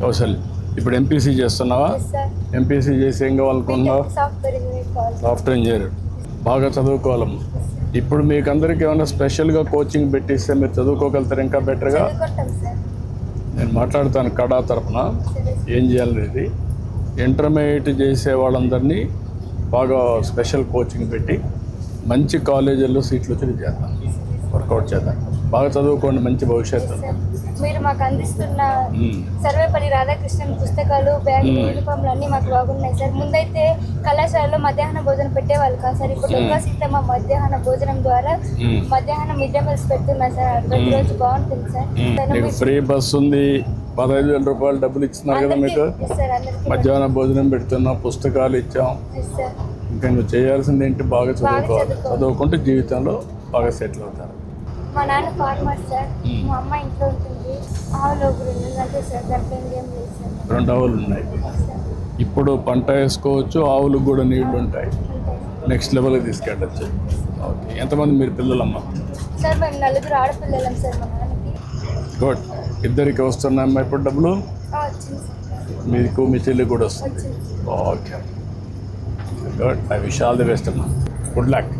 కౌశల్ ఇప్పుడు ఎంపీసీ చేస్తున్నావా? ఎంపీసీ చేసి ఏం కావాలనుకున్నావు? Software engineer. బాగా చదువుకోవాలమ్మా. ఇప్పుడు మీకు అందరికి ఏమైనా స్పెషల్గా కోచింగ్ పెట్టిస్తే మీరు చదువుకోగలుగుతారు ఇంకా బెటర్గా. నేను మాట్లాడుతాను కడా తరఫున ఏం చేయాలనేది. ఇంటర్మీడియట్ చేసే వాళ్ళందరినీ బాగా స్పెషల్ కోచింగ్ పెట్టి మంచి కాలేజీల్లో సీట్లు వచ్చి చేద్దాం, వర్కౌట్ చేద్దాం. బాగా చదువుకోండి, మంచి భవిష్యత్తు. మీరు మాకు అందిస్తున్న సర్వేపల్లి రాధాకృష్ణన్ పుస్తకాలు, బ్యాగ్, యూనిఫామ్లు అన్నీ మాకు బాగున్నాయి సార్. ముందైతే కళాశాలలో మధ్యాహ్న భోజనం పెట్టేవాళ్ళు కాదు సార్. ఇప్పుడు డొంకా సీతమ్మ మధ్యాహ్న భోజనం ద్వారా మధ్యాహ్నం మిడ్ డే మీల్స్ పెడుతున్నారు సార్. ప్రతిరోజు బాగుంటుంది సార్. ఫ్రీ బస్ ఉంది, 15,000 రూపాయలు డబ్బులు ఇచ్చినారు కదా మీకు. మధ్యాహ్న భోజనం పెడుతున్నాం, పుస్తకాలు ఇచ్చాం. ఇంకా నువ్వు చేయాల్సింది ఏంటి? బాగా చదువుకోవాలి. చదువుకుంటే జీవితంలో బాగా సెటిల్ అవుతారు. మా నాన్న ఫార్మర్ సార్, మా అమ్మ ఇంట్లో ఉంటుంది. ఆవులు 2 గంటలు సార్, దాంట్లో ఏం లేదు సార్. 2 ఆవులు ఉన్నాయి. ఇప్పుడు పంట వేసుకోవచ్చు, ఆవులకు కూడా నీళ్లు ఉంటాయి. నెక్స్ట్ లెవెల్కి తీసుకెళ్ళచ్చు. ఓకే, ఎంతమంది మీరు పిల్లలమ్మా? సార్ మేము 4 ఆడపిల్లలం సార్. మా నాన్నకి గుడ్. ఇద్దరికి వస్తున్నాయమ్మా ఇప్పుడు డబ్బులు? మీకు మీ చెల్లి కూడా వస్తుంది. Okay good. I wish all the best అమ్మా. Good luck.